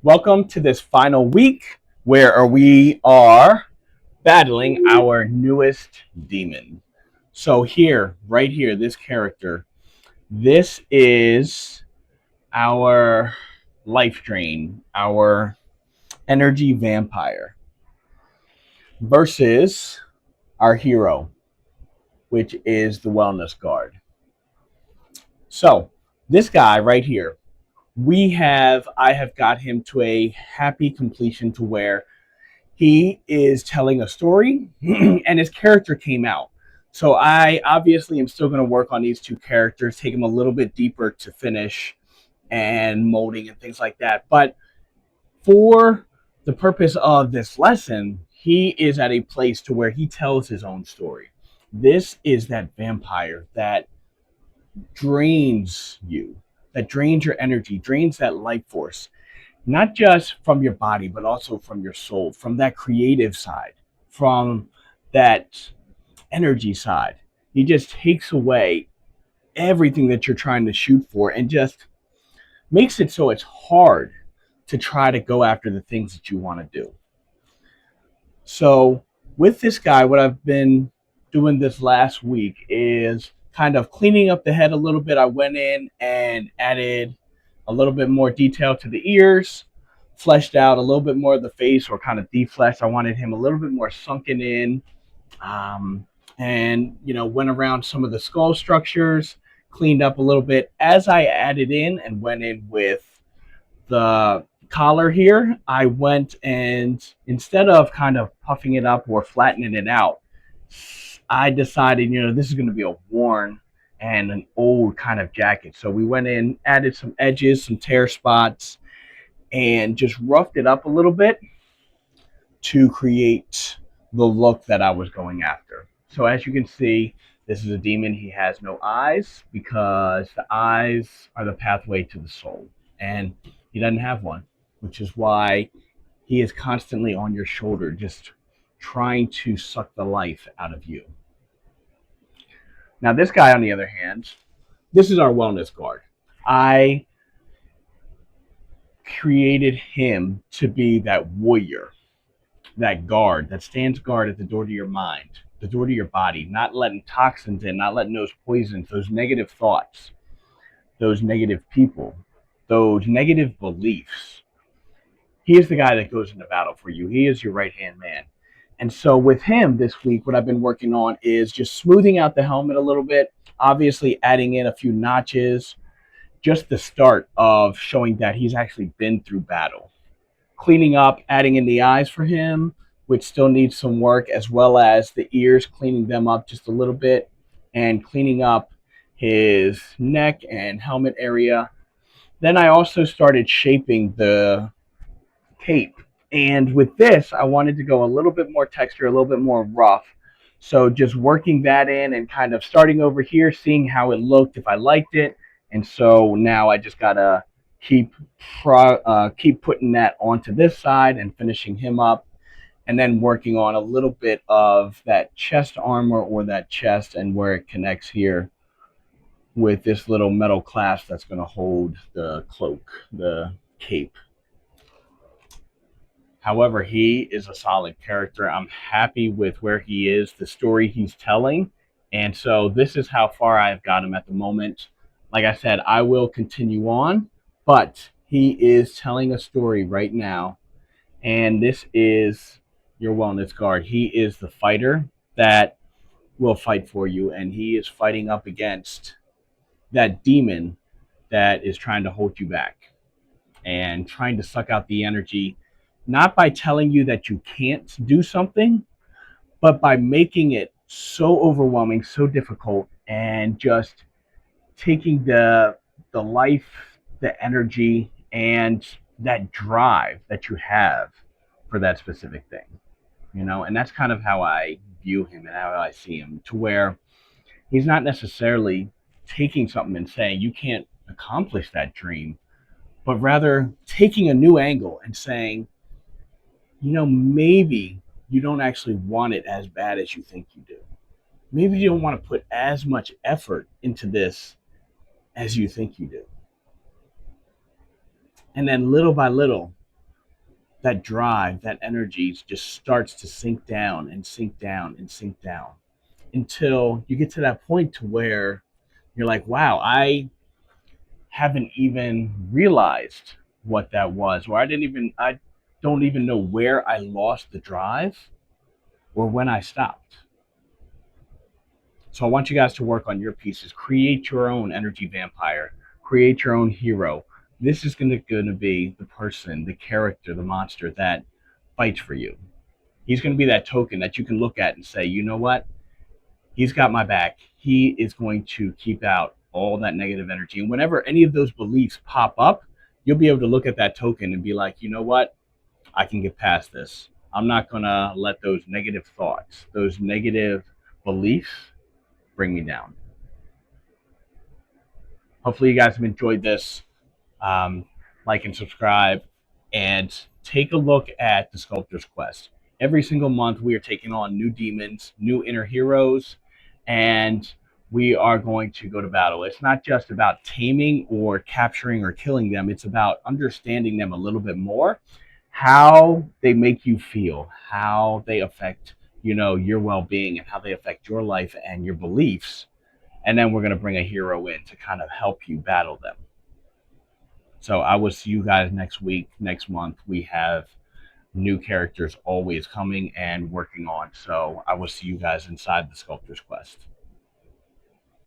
Welcome to this final week where we are battling our newest demon. So, right here, this character, this is our life drain, our energy vampire, versus our hero, which is the wellness guard. So, this guy right here, I have got him to a happy completion to where he is telling a story and his character came out. So I obviously am still going to work on these two characters, take them a little bit deeper to finish and molding and things like that. But for the purpose of this lesson, he is at a place to where he tells his own story. This is that vampire that drains you, that drains your energy, drains that life force, not just from your body, but also from your soul, from that creative side, from that energy side. He just takes away everything that you're trying to shoot for and just makes it so it's hard to try to go after the things that you want to do. So, with this guy, what I've been doing this last week is kind of cleaning up the head a little bit. I went in and added a little bit more detail to the ears, fleshed out a little bit more of the face, or kind of defleshed. I wanted him a little bit more sunken in, um, and went around some of the skull structures, cleaned up a little bit as I added in and went in with the collar here. I went and instead of kind of puffing it up or flattening it out, I decided, this is going to be a worn and an old kind of jacket. So we went in, added some edges, some tear spots, and just roughed it up a little bit to create the look that I was going after. So as you can see, this is a demon. He has no eyes because the eyes are the pathway to the soul. And he doesn't have one, which is why he is constantly on your shoulder, just trying to suck the life out of you. Now, this guy, on the other hand, this is our wellness guard. I created him to be that warrior, that guard that stands guard at the door to your mind, the door to your body, not letting toxins in, not letting those poisons, those negative thoughts, those negative people, those negative beliefs. He is the guy that goes into battle for you. He is your right hand man. And so with him this week, what I've been working on is just smoothing out the helmet a little bit, obviously adding in a few notches, just the start of showing that he's actually been through battle. Cleaning up, adding in the eyes for him, which still needs some work, as well as the ears, cleaning them up just a little bit, and cleaning up his neck and helmet area. Then I also started shaping the cape. And with this, I wanted to go a little bit more texture, a little bit more rough. So just working that in and kind of starting over here, seeing how it looked, if I liked it. And so now I just gotta keep keep putting that onto this side and finishing him up, and then working on a little bit of that chest armor or that chest and where it connects here with this little metal clasp that's going to hold the cloak, the cape. However, he is a solid character. I'm happy with where he is, the story he's telling. And so this is how far I've got him at the moment. Like I said, I will continue on, but he is telling a story right now. And this is your wellness guard. He is the fighter that will fight for you. And he is fighting up against that demon that is trying to hold you back and trying to suck out the energy, not by telling you that you can't do something, but by making it so overwhelming, so difficult, and just taking the life, the energy, and that drive that you have for that specific thing. And that's kind of how I view him and how I see him, to where he's not necessarily taking something and saying you can't accomplish that dream, but rather taking a new angle and saying, maybe you don't actually want it as bad as you think you do. Maybe you don't want to put as much effort into this as you think you do. And then little by little, that drive, that energy just starts to sink down and sink down and sink down until you get to that point to where you're like, wow, I haven't even realized what that was, or I don't even know where I lost the drive or when I stopped. So I want you guys to work on your pieces. Create your own energy vampire. Create your own hero. This is going to be the person, the character, the monster that fights for you. He's going to be that token that you can look at and say, you know what? He's got my back. He is going to keep out all that negative energy. And whenever any of those beliefs pop up, you'll be able to look at that token and be like, you know what? I can get past this. I'm not going to let those negative thoughts, those negative beliefs bring me down. Hopefully, you guys have enjoyed this. Um, like and subscribe, and take a look at the Sculptor's Quest. Every single month, we are taking on new demons, new inner heroes, and we are going to go to battle. It's not just about taming or capturing or killing them, it's about understanding them a little bit more, how they make you feel, how they affect your well-being, and how they affect your life and your beliefs. And then we're going to bring a hero in to kind of help you battle them. So I will see you guys next week, next month. We have new characters always coming and working on. So I will see you guys inside the Sculptor's Quest.